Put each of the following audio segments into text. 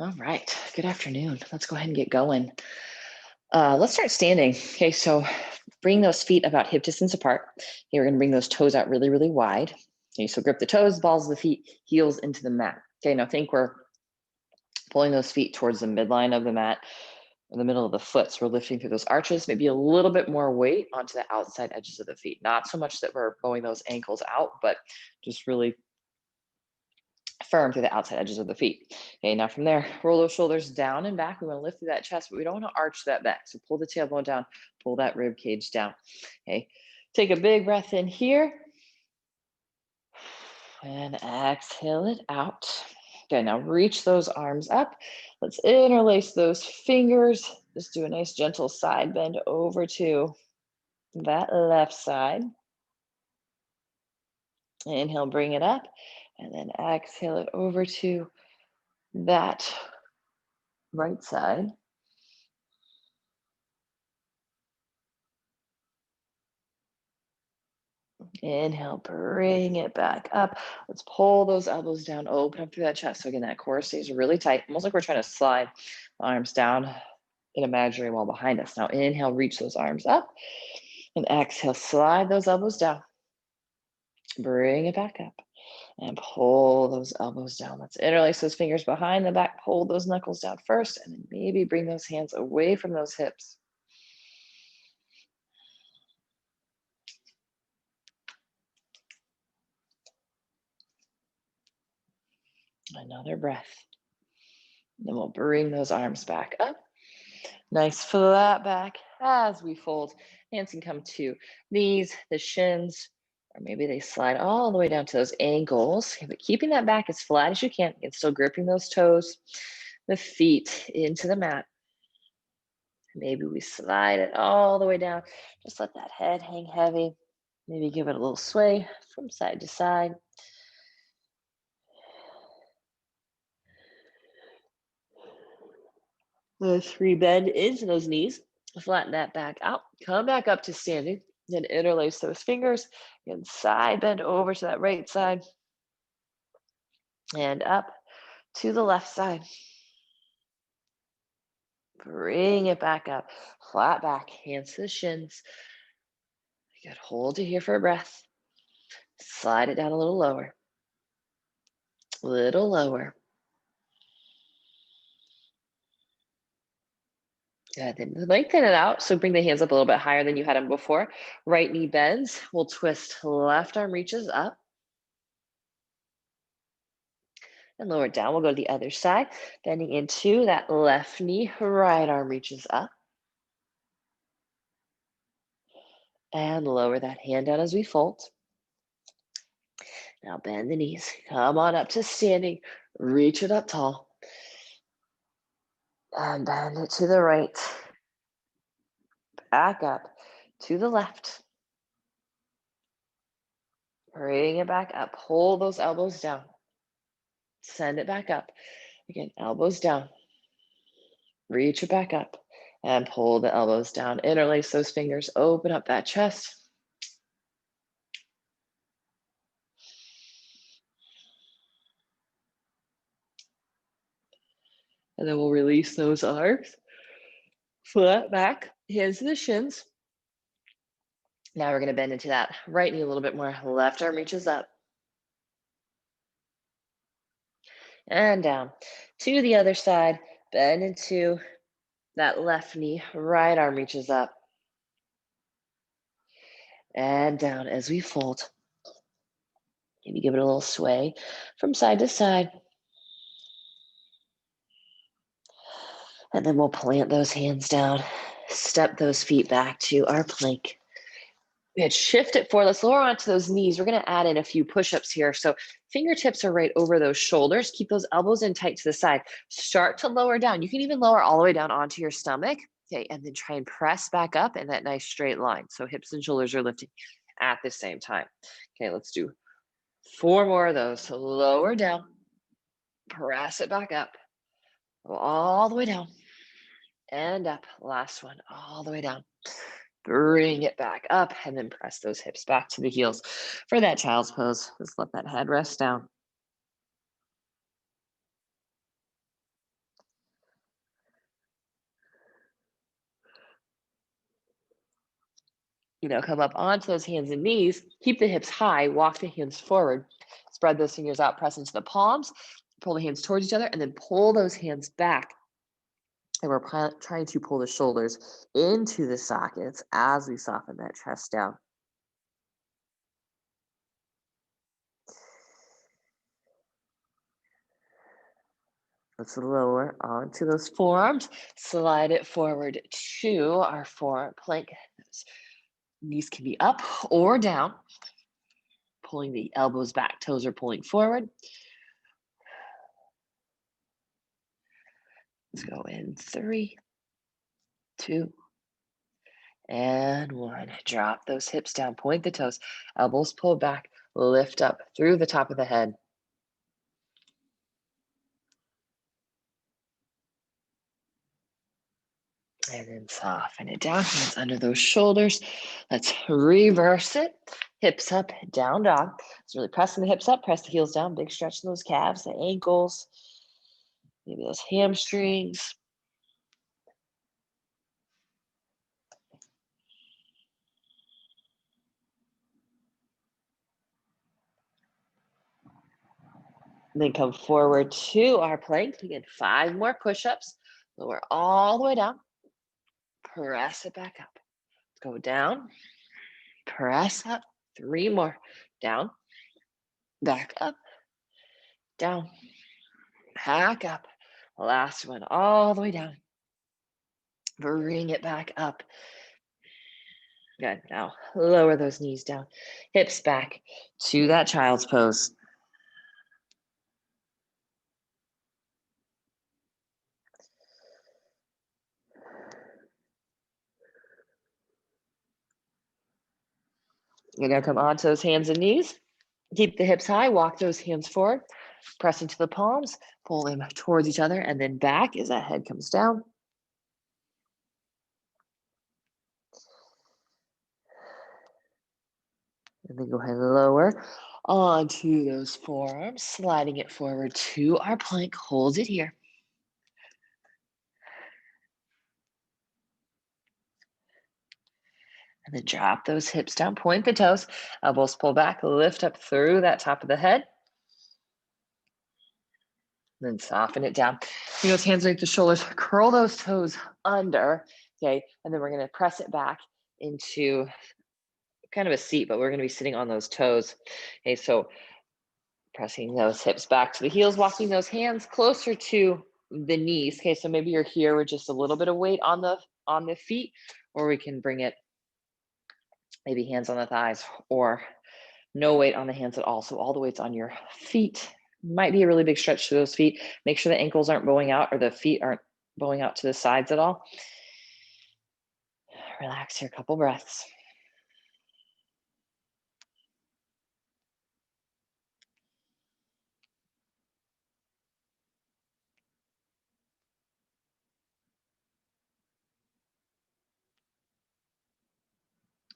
All right, good afternoon. Let's go ahead and get going. Let's start standing. Okay, so bring those feet about hip distance apart. You're gonna bring those toes out really, really wide. Okay, so grip the toes, balls of the feet, heels into the mat. Okay, now think we're pulling those feet towards the midline of the mat, in the middle of the foot. So we're lifting through those arches, maybe a little bit more weight onto the outside edges of the feet. Not so much that we're bowing those ankles out, but just really firm through the outside edges of the feet. Okay, now from there, roll those shoulders down and back. We want to lift through that chest, but we don't want to arch that back. So pull the tailbone down, pull that rib cage down. Okay, take a big breath in here and exhale it out. Okay, now reach those arms up. Let's interlace those fingers. Just do a nice gentle side bend over to that left side. Inhale, bring it up, and then exhale it over to that right side. Inhale, bring it back up. Let's pull those elbows down, open up through that chest. So again, that core stays really tight, almost like we're trying to slide the arms down in imaginary wall behind us. Now inhale, reach those arms up, and exhale, slide those elbows down. Bring it back up and pull those elbows down. Let's interlace those fingers behind the back, pull those knuckles down first, and then maybe bring those hands away from those hips. Another breath. Then we'll bring those arms back up. Nice flat back as we fold. Hands can come to knees, the shins, or maybe they slide all the way down to those ankles. But keeping that back as flat as you can and still gripping those toes, the feet into the mat. Maybe we slide it all the way down. Just let that head hang heavy. Maybe give it a little sway from side to side. Let's rebend into those knees. Flatten that back out. Come back up to standing. Then interlace those fingers. And side bend over to that right side. And up to the left side. Bring it back up. Flat back. Hands to the shins. Good. Hold it here for a breath. Slide it down a little lower. Little lower. Good. Then lengthen it out. So bring the hands up a little bit higher than you had them before. Right knee bends. We'll twist. Left arm reaches up. And lower it down. We'll go to the other side. Bending into that left knee. Right arm reaches up. And lower that hand down as we fold. Now bend the knees. Come on up to standing. Reach it up tall. And bend it to the right. Back up to the left. Bring it back up. Pull those elbows down. Send it back up. Again, elbows down. Reach it back up. And pull the elbows down. Interlace those fingers. Open up that chest. And then we'll release those arms. Flat back. Hands to the shins. Now we're going to bend into that right knee a little bit more. Left arm reaches up. And down to the other side. Bend into that left knee. Right arm reaches up. And down as we fold. Maybe give it a little sway from side to side. And then we'll plant those hands down. Step those feet back to our plank. Good. Shift it forward. Let's lower onto those knees. We're going to add in a few push-ups here. So fingertips are right over those shoulders. Keep those elbows in tight to the side. Start to lower down. You can even lower all the way down onto your stomach. Okay, and then try and press back up in that nice straight line. So hips and shoulders are lifting at the same time. Okay, let's do 4 more of those. So lower down. Press it back up. Go all the way down. And up. Last one. All the way down. Bring it back up and then press those hips back to the heels for that child's pose. Just let that head rest down. Come up onto those hands and knees, keep the hips high, walk the hands forward, spread those fingers out, press into the palms, pull the hands towards each other, and then pull those hands back. And we're trying to pull the shoulders into the sockets as we soften that chest down. Let's lower onto those forearms, slide it forward to our forearm plank. Knees can be up or down, pulling the elbows back, toes are pulling forward. Let's go in 3, 2, and 1. Drop those hips down, point the toes, elbows pull back, lift up through the top of the head. And then soften it down, hands under those shoulders. Let's reverse it. Hips up, down dog. It's really pressing the hips up, press the heels down, big stretch in those calves, the ankles, maybe those hamstrings. And then come forward to our plank. We get 5 more push-ups. Lower all the way down. Press it back up. Go down. Press up. 3 more. Down. Back up. Down. Back up. Last one. All the way down. Bring it back up. Good. Now lower those knees down. Hips back to that child's pose. You're going to come onto those hands and knees. Keep the hips high. Walk those hands forward. Press into the palms. Pull them towards each other and then back as that head comes down. And then go ahead and lower onto those forearms, sliding it forward to our plank. Hold it here. And then drop those hips down, point the toes, elbows pull back, lift up through that top of the head. Then soften it down. Bring those hands underneath the shoulders, curl those toes under, okay? And then we're gonna press it back into kind of a seat, but we're gonna be sitting on those toes. Okay, so pressing those hips back to the heels, walking those hands closer to the knees. Okay, so maybe you're here with just a little bit of weight on the feet, or we can bring it maybe hands on the thighs or no weight on the hands at all. So all the weight's on your feet. Might be a really big stretch to those feet. Make sure the ankles aren't bowing out or the feet aren't bowing out to the sides at all. Relax here, a couple breaths.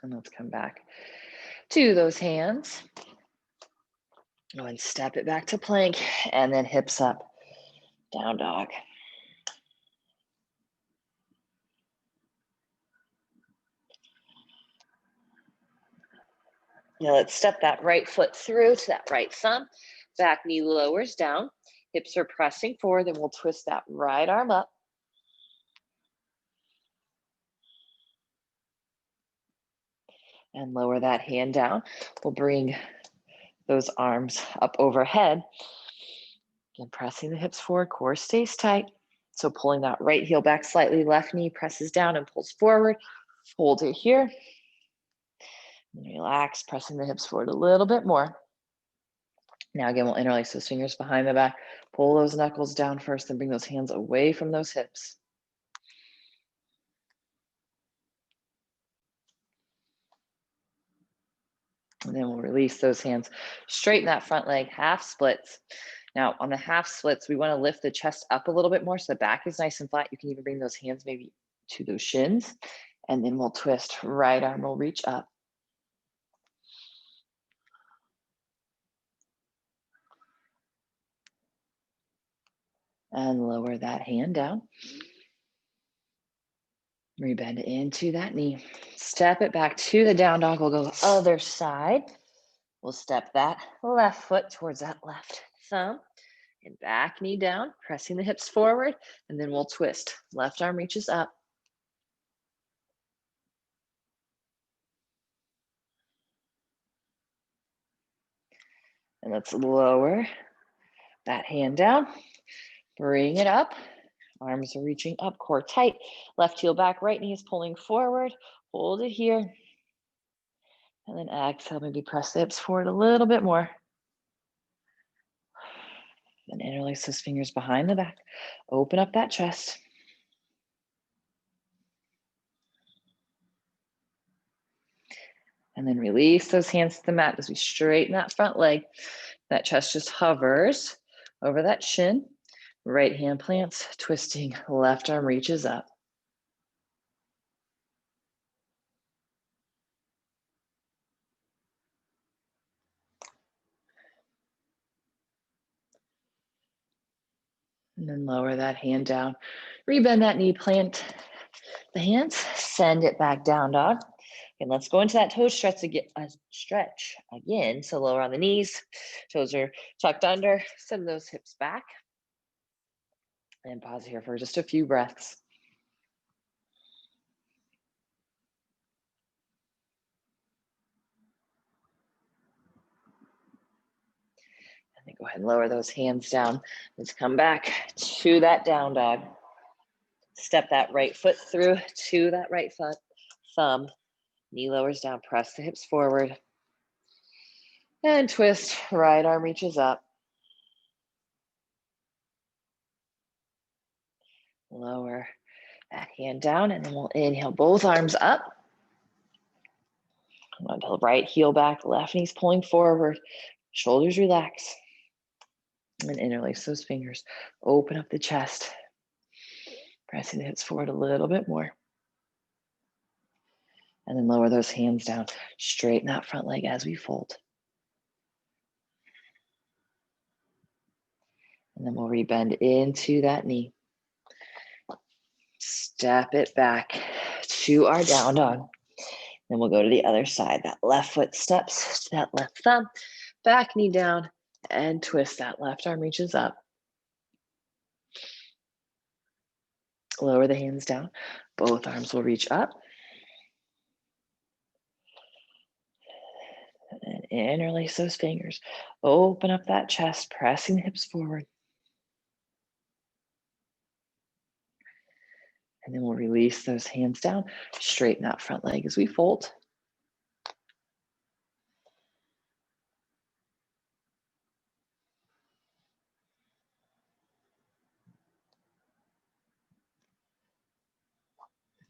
And let's come back to those hands. Go and step it back to plank and then hips up, down dog. Now let's step that right foot through to that right thumb. Back knee lowers down. Hips are pressing forward. Then we'll twist that right arm up. And lower that hand down. We'll bring those arms up overhead. Again, pressing the hips forward, core stays tight. So pulling that right heel back slightly, left knee presses down and pulls forward. Hold it here. And relax, pressing the hips forward a little bit more. Now again, we'll interlace those fingers behind the back. Pull those knuckles down first, then bring those hands away from those hips. And then we'll release those hands. Straighten that front leg, half splits. Now on the half splits, we want to lift the chest up a little bit more so the back is nice and flat. You can even bring those hands maybe to those shins. And then we'll twist. Right arm will reach up. And lower that hand down. Rebend into that knee. Step it back to the down dog. We'll go other side. We'll step that left foot towards that left thumb and back knee down, pressing the hips forward, and then we'll twist. Left arm reaches up. And let's lower that hand down, bring it up. Arms are reaching up, core tight. Left heel back, right knee is pulling forward. Hold it here. And then exhale, maybe press the hips forward a little bit more. Then interlace those fingers behind the back. Open up that chest. And then release those hands to the mat as we straighten that front leg. That chest just hovers over that shin. Right hand plants, twisting, left arm reaches up. And then lower that hand down. Rebend that knee, plant the hands, send it back down, dog. And let's go into that toe stretch again. So lower on the knees, toes are tucked under, send those hips back. And pause here for just a few breaths. And then go ahead and lower those hands down. Let's come back to that down dog. Step that right foot through to that right foot, thumb. Knee lowers down, press the hips forward. And twist, right arm reaches up. Lower that hand down, and then we'll inhale both arms up. Until right heel back, left knee's pulling forward, shoulders relax. And interlace those fingers. Open up the chest. Pressing the hips forward a little bit more. And then lower those hands down. Straighten that front leg as we fold. And then we'll rebend into that knee. Step it back to our down dog. Then we'll go to the other side. That left foot steps to that left thumb. Back knee down and twist. That left arm reaches up. Lower the hands down. Both arms will reach up. And interlace those fingers. Open up that chest, pressing the hips forward. And then we'll release those hands down. Straighten that front leg as we fold.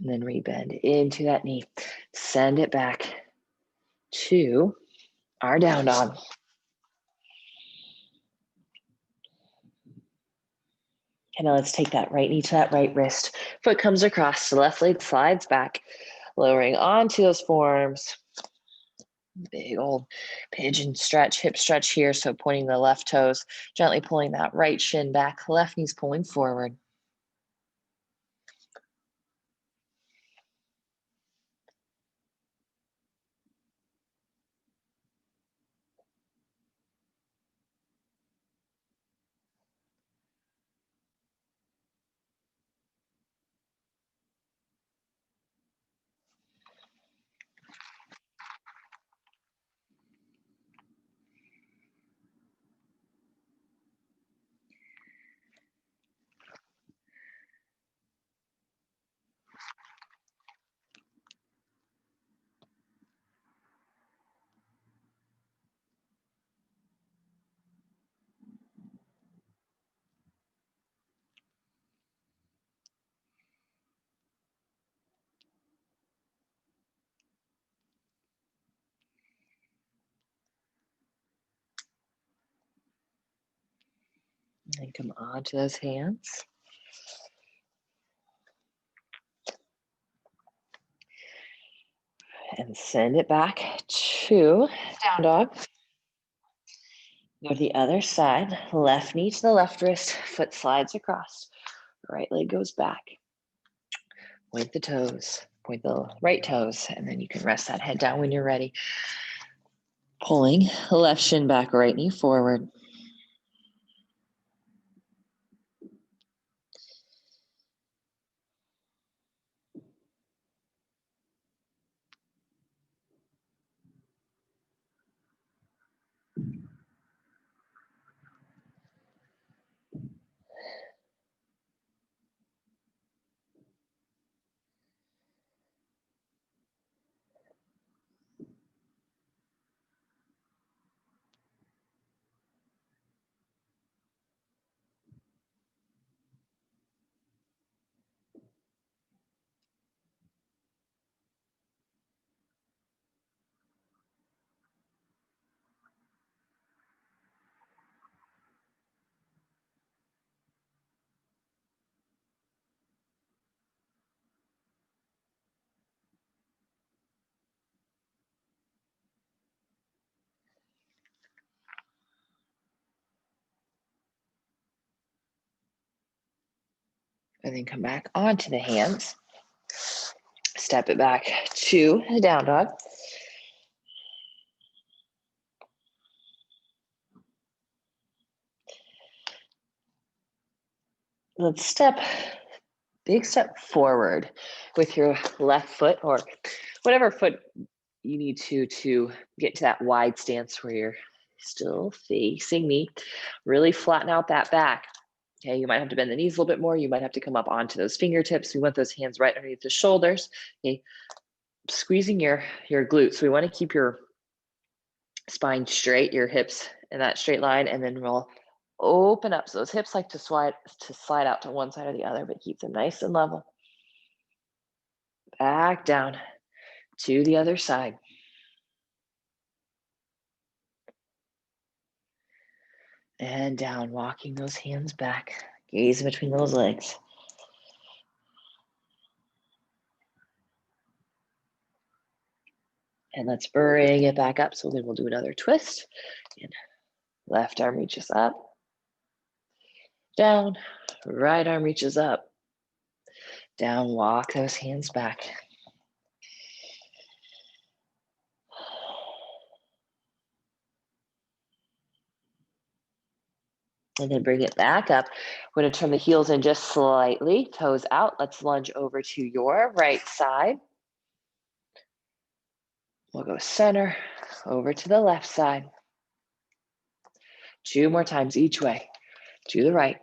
And then rebend into that knee. Send it back to our down dog. And now let's take that right knee to that right wrist. Foot comes across, the left leg slides back, lowering onto those forearms. Big old pigeon stretch, hip stretch here. So pointing the left toes, gently pulling that right shin back, left knee's pulling forward. And come onto those hands. And send it back to down dog. Go to the other side. Left knee to the left wrist. Foot slides across. Right leg goes back. Point the toes. Point the right toes, and then you can rest that head down when you're ready. Pulling left shin back, right knee forward. And then come back onto the hands. Step it back to the down dog. Let's big step forward with your left foot or whatever foot you need to get to that wide stance where you're still facing me. Really flatten out that back. Okay, you might have to bend the knees a little bit more. You might have to come up onto those fingertips. We want those hands right underneath the shoulders. Okay, squeezing your glutes. We want to keep your spine straight, your hips in that straight line, and then we'll open up. So those hips like to slide out to one side or the other, but keep them nice and level. Back down to the other side. And down, walking those hands back, gaze in between those legs. And let's bring it back up. So then we'll do another twist. And left arm reaches up, down, right arm reaches up, down, walk those hands back. And then bring it back up. We're going to turn the heels in just slightly, toes out. Let's lunge over to your right side. We'll go center, over to the left side. 2 more times each way. To the right.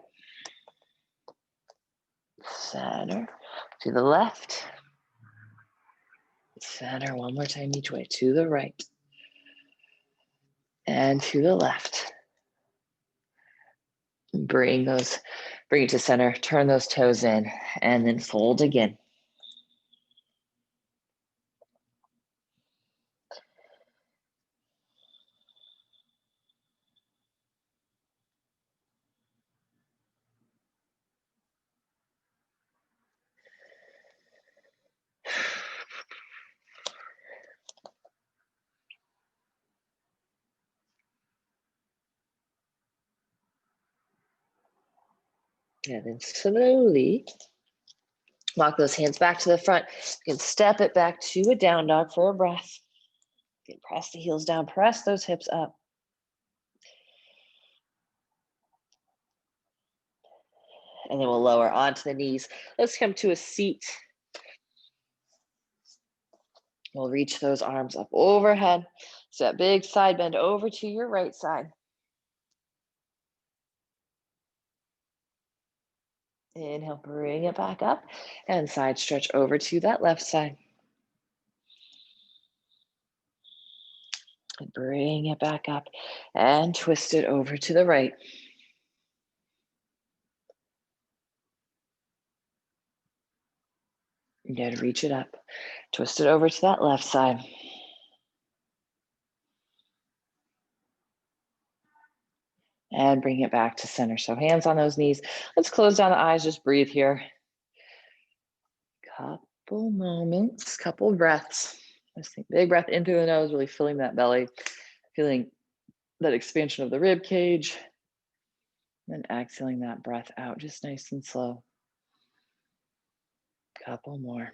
Center, to the left. Center, 1 more time each way. To the right. And to the left. Bring it to center, turn those toes in, and then fold again. And then slowly walk those hands back to the front. You can step it back to a down dog for a breath. You can press the heels down, press those hips up. And then we'll lower onto the knees. Let's come to a seat. We'll reach those arms up overhead. So that big side bend over to your right side. Inhale, bring it back up and side stretch over to that left side. And bring it back up and twist it over to the right. Good, reach it up. Twist it over to that left side. And bring it back to center. So hands on those knees. Let's close down the eyes, just breathe here. Couple moments, couple breaths. Just think big breath in through the nose, really filling that belly, feeling that expansion of the rib cage. And exhaling that breath out, just nice and slow. Couple more.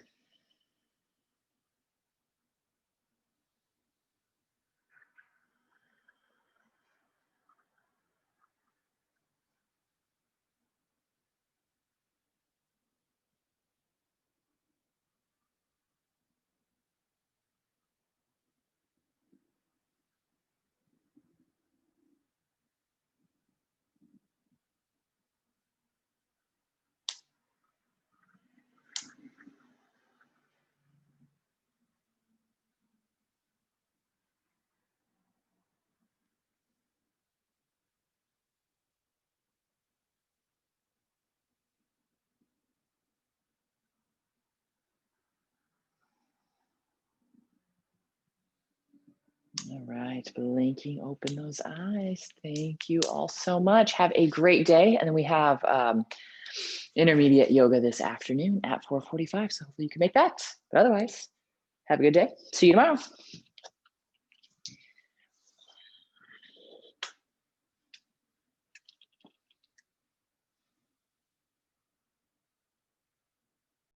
right, blinking open those eyes. Thank you all so much. Have a great day. And then we have intermediate yoga this afternoon at 4:45. So hopefully you can make that. But otherwise, have a good day. See you tomorrow.